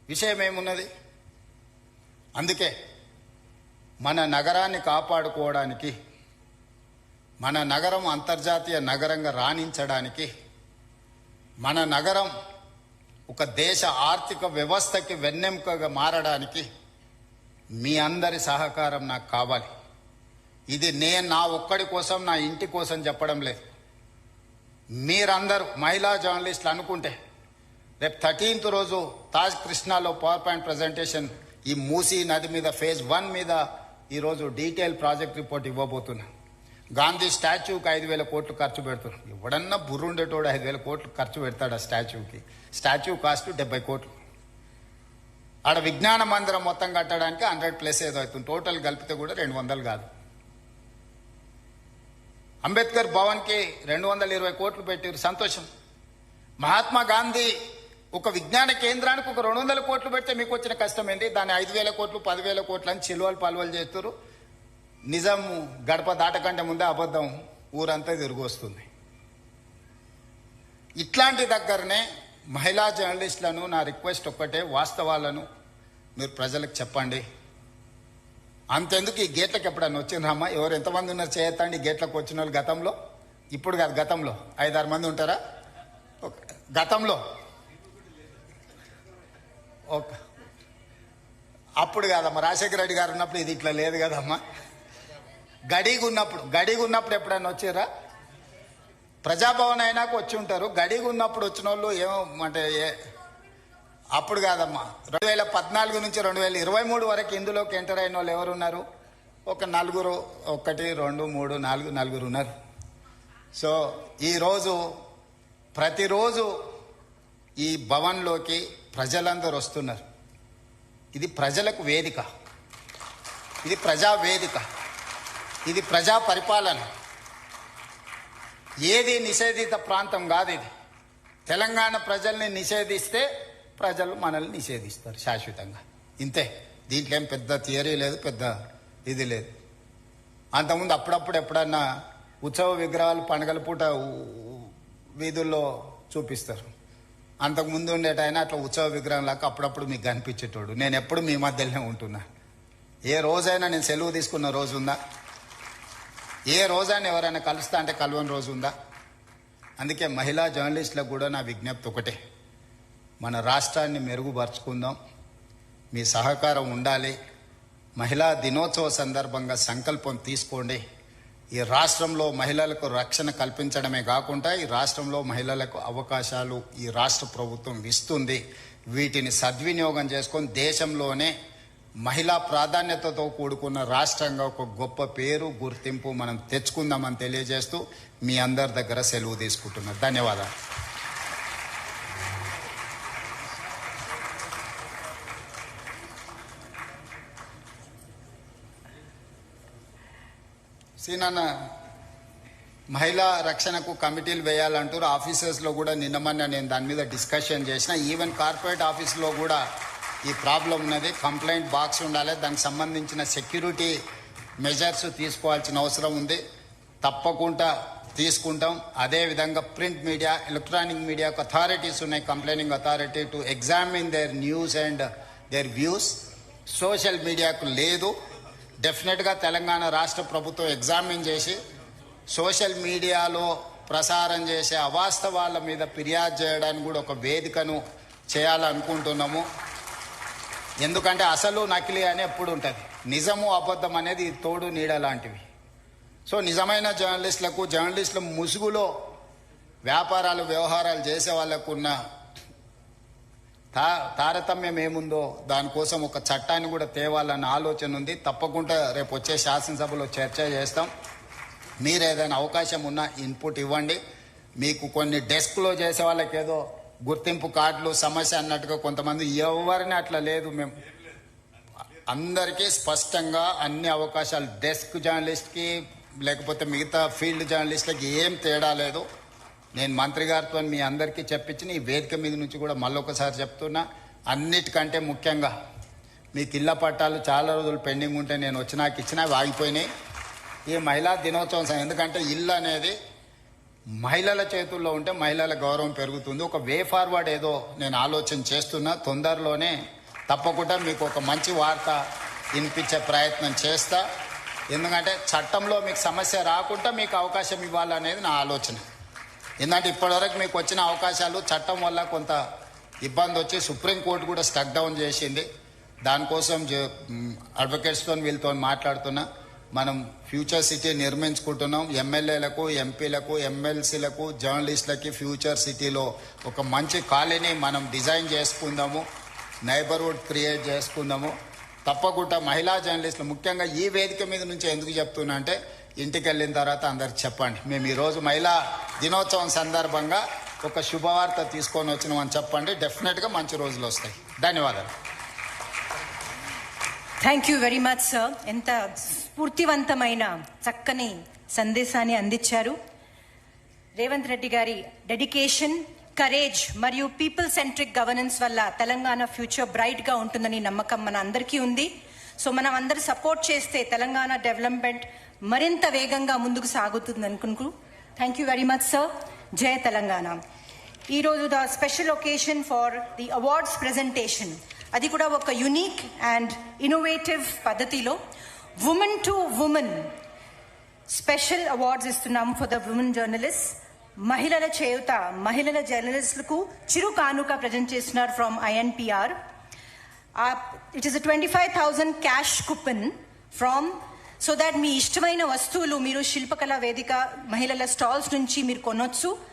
విషయం ఏమున్నది? అందుకే మన నగరాన్ని కాపాడుకోవడానికి, మన నగరం అంతర్జాతీయ నగరంగా రాణించడానికి, మన నగరం ఒక దేశ ఆర్థిక వ్యవస్థకి వెన్నెముకగా మారడానికి మీ అందరి సహకారం నాకు కావాలి. ఇది నేను నా ఒక్కడి కోసం, నా ఇంటి కోసం చెప్పడం లేదు. మీరందరూ మహిళా జర్నలిస్టులు అనుకుంటే రేపు 13th రోజు తాజ్ కృష్ణాలో పవర్ పాయింట్ ప్రజెంటేషన్ ఈ మూసీ నది మీద ఫేజ్ 1 మీద ఈరోజు డీటెయిల్ ప్రాజెక్ట్ రిపోర్ట్ ఇవ్వబోతున్నా. గాంధీ స్టాచ్యూకి 5,000 కోట్లు ఖర్చు పెడుతున్నారు. ఎవడన్నా బుర్రుండేటోడు 5,000 కోట్లు ఖర్చు పెడతాడు ఆ స్టాచ్యూకి. స్టాచ్యూ కాస్ట్ 70 కోట్లు. ఆడ విజ్ఞాన మందిరం మొత్తం కట్టడానికి 100+ ఏదో అవుతుంది. టోటల్ కలిపితే కూడా 200 కాదు. అంబేద్కర్ భవన్కి 220 కోట్లు పెట్టారు, సంతోషం. మహాత్మా గాంధీ ఒక విజ్ఞాన కేంద్రానికి ఒక 200 కోట్లు పెడితే మీకు వచ్చిన కష్టం ఏంటి? దాన్ని 5,000 కోట్లు 10,000 కోట్లు అని చిలువలు పలువలు చేస్తారు. నిజం గడప దాటకంటే ముందే అబద్ధం ఊరంతా తిరిగి వస్తుంది. ఇట్లాంటి దగ్గరనే మహిళా జర్నలిస్టులను నా రిక్వెస్ట్ ఒక్కటే, వాస్తవాలను మీరు ప్రజలకు చెప్పండి. అంతెందుకు ఈ గేట్లకు ఎప్పుడన్నా వచ్చిండ్రమ్మా? ఎవరు ఎంతమంది ఉన్నారు చేయొద్దండి గేట్లకు వచ్చిన వాళ్ళు గతంలో? ఇప్పుడు కాదు, గతంలో 5-6 మంది ఉంటారా? గతంలో అప్పుడు కాదమ్మా, రాజశేఖర రెడ్డి గారు ఉన్నప్పుడు ఇది ఇట్లా లేదు కదమ్మా. గడిగా ఉన్నప్పుడు ఎప్పుడన్నా వచ్చారా? ప్రజాభవన్ అయినాక వచ్చి ఉంటారు. గడిగా ఉన్నప్పుడు వచ్చిన వాళ్ళు ఏమో అంటే అప్పుడు కాదమ్మా. 2014 నుంచి 2023 వరకు ఇందులోకి ఎంటర్ అయిన వాళ్ళు ఎవరున్నారు? ఒక 4, 1, 2, 3, 4 ఉన్నారు. సో ఈరోజు ప్రతిరోజు ఈ భవన్లోకి ప్రజలందరూ వస్తున్నారు. ఇది ప్రజలకు వేదిక, ఇది ప్రజా వేదిక, ఇది ప్రజా పరిపాలన. ఏది నిషేధిత ప్రాంతం కాదు ఇది. తెలంగాణ ప్రజల్ని నిషేధిస్తే ప్రజలు మనల్ని నిషేధిస్తారు శాశ్వతంగా. ఇంతే, దీంట్లో ఏం పెద్ద థియరీ లేదు, పెద్ద ఇది లేదు. అంతకుముందు అప్పుడప్పుడు ఎప్పుడన్నా ఉత్సవ విగ్రహాలు పండుగల పూట వీధుల్లో చూపిస్తారు. అంతకుముందు ఉండేటైనా అట్లా ఉత్సవ విగ్రహం లాగా అప్పుడప్పుడు మీకు కనిపించేటోడు. నేను ఎప్పుడు మీ మధ్యలోనే ఉంటున్నా. ఏ రోజైనా నేను సెలవు తీసుకున్న రోజు ఉందా? ఏ రోజైనా ఎవరైనా కలుస్తా అంటే కలవని రోజు ఉందా? అందుకే మహిళా జర్నలిస్టులకు కూడా నా విజ్ఞప్తి ఒకటే, మన రాష్ట్రాన్ని మెరుగుపరుచుకుందాం. మీ సహకారం ఉండాలి. మహిళా దినోత్సవ సందర్భంగా సంకల్పం తీసుకోండి. ఈ రాష్ట్రంలో మహిళలకు రక్షణ కల్పించడమే కాకుండా ఈ రాష్ట్రంలో మహిళలకు అవకాశాలు ఈ రాష్ట్ర ప్రభుత్వం ఇస్తుంది. వీటిని సద్వినియోగం చేసుకొని దేశంలోనే మహిళా ప్రాధాన్యతతో కూడుకున్న రాష్ట్రంగా ఒక గొప్ప పేరు, గుర్తింపు మనం తెచ్చుకుందామని తెలియజేస్తూ మీ అందరి దగ్గర సెలవు తీసుకుంటున్నాను. ధన్యవాదాలు. సీనన్న, మహిళా రక్షణకు కమిటీలు వేయాలంటారు. ఆఫీసర్స్లో కూడా నిన్నమన్నా నేను దాని మీద డిస్కషన్ చేసిన. ఈవెన్ కార్పొరేట్ ఆఫీసులో కూడా ఈ ప్రాబ్లం ఉన్నది. కంప్లైంట్ బాక్స్ ఉండాలి, దానికి సంబంధించిన సెక్యూరిటీ మెజర్స్ తీసుకోవాల్సిన అవసరం ఉంది. తప్పకుండా తీసుకుంటాం. అదేవిధంగా ప్రింట్ మీడియా, ఎలక్ట్రానిక్ మీడియాకు అథారిటీస్ ఉన్నాయి, complaining authority to examine their news and their views. Social మీడియాకు లేదు. డెఫినెట్గా తెలంగాణ రాష్ట్ర ప్రభుత్వం ఎగ్జామిన్ చేసి సోషల్ మీడియాలో ప్రసారం చేసే అవాస్తవాల మీద ఫిర్యాదు చేయడానికి కూడా ఒక వేదికను చేయాలనుకుంటున్నాము. ఎందుకంటే అసలు నకిలీ అని ఎప్పుడు ఉంటుంది, నిజము అబద్ధం అనేది తోడు నీడ లాంటివి. సో నిజమైన జర్నలిస్టుల ముసుగులో వ్యాపారాలు వ్యవహారాలు చేసే వాళ్ళకున్న తారతమ్యం ఏముందో దానికోసం ఒక చట్టాన్ని కూడా తేవాలన్న ఆలోచన ఉంది. తప్పకుండా రేపు వచ్చే శాసనసభలో చర్చ చేస్తాం. మీరు ఏదైనా అవకాశం ఉన్నా ఇన్పుట్ ఇవ్వండి. మీకు కొన్ని డెస్క్లో చేసే వాళ్ళకి ఏదో గుర్తింపు కార్డులు సమస్య అన్నట్టుగా కొంతమంది, ఎవరిని అట్లా లేదు. మేము అందరికీ స్పష్టంగా అన్ని అవకాశాలు, డెస్క్ జర్నలిస్ట్కి లేకపోతే మిగతా ఫీల్డ్ జర్నలిస్టులకి ఏం తేడా లేదు. నేను మంత్రి గారితో మీ అందరికీ చెప్పించిన ఈ వేదిక మీద నుంచి కూడా మళ్ళొకసారి చెప్తున్నా, అన్నిటికంటే ముఖ్యంగా మీకు ఇళ్ల పట్టాలు చాలా రోజులు పెండింగ్ ఉంటే నేను వచ్చినాక ఇచ్చినా ఆగిపోయినాయి. ఈ మహిళా దినోత్సవం ఎందుకంటే ఇల్లు అనేది మహిళల చేతుల్లో ఉంటే మహిళల గౌరవం పెరుగుతుంది. ఒక వే ఫార్వర్డ్ ఏదో నేను ఆలోచన చేస్తున్నా. తొందరలోనే తప్పకుండా మీకు ఒక మంచి వార్త వినిపించే ప్రయత్నం చేస్తా. ఎందుకంటే చట్టంలో మీకు సమస్య రాకుండా మీకు అవకాశం ఇవ్వాలనేది నా ఆలోచన. ఎందుకంటే ఇప్పటివరకు మీకు వచ్చిన అవకాశాలు చట్టం వల్ల కొంత ఇబ్బంది వచ్చి సుప్రీంకోర్టు కూడా స్టక్ డౌన్ చేసింది. దానికోసం అడ్వకేట్స్తో వీళ్ళతో మాట్లాడుతున్నా. మనం ఫ్యూచర్ సిటీ నిర్మించుకుంటున్నాం. ఎమ్మెల్యేలకు, ఎంపీలకు, ఎమ్మెల్సీలకు, జర్నలిస్టులకి ఫ్యూచర్ సిటీలో ఒక మంచి కాలనీ మనం డిజైన్ చేసుకుందాము, నైబర్హుడ్ క్రియేట్ చేసుకుందాము. తప్పకుండా మహిళా జర్నలిస్టులు ముఖ్యంగా ఈ వేదిక మీద నుంచి ఎందుకు చెప్తున్నా అంటే, ఇంటికి వెళ్ళిన తర్వాత అందరికి చెప్పండి, మేము ఈరోజు మహిళా దినోత్సవం సందర్భంగా ఒక శుభవార్త తీసుకొని వచ్చినామని చెప్పండి. డెఫినెట్గా మంచి రోజులు వస్తాయి. ధన్యవాదాలు. Thank you very much sir. ఎంత స్ఫూర్తివంతమైన చక్కని సందేశాన్ని అందించారు. రేవంత్ రెడ్డి గారి డెడికేషన్, కరేజ్ మరియు పీపుల్ సెంట్రిక్ గవర్నెన్స్ వల్ల తెలంగాణ ఫ్యూచర్ బ్రైట్ గా ఉంటుందని నమ్మకం మన అందరికీ ఉంది. సో మనం అందరూ సపోర్ట్ చేస్తే తెలంగాణ డెవలప్మెంట్ మరింత వేగంగా ముందుకు సాగుతుంది అనుకుంటూ thank you very much sir. జై తెలంగాణ. ఈరోజు the special occasion for the awards presentation, అది కూడా ఒక యునిక్ అండ్ ఇన్నోవేటివ్ పద్ధతిలో women to women special awards ఇస్తున్నాము ఫర్ ద ఉమెన్ జర్నలిస్ట్. మహిళల చేయుత, మహిళల జర్నలిస్టులకు చిరు కానుక ప్రజెంట్ చేస్తున్నారు from INPR. It is 25,000 cash coupon from, so that మీ ఇష్టమైన వస్తువులు మీరు శిల్పకళా వేదిక మహిళల స్టాల్స్ నుంచి మీరు కొనొచ్చు.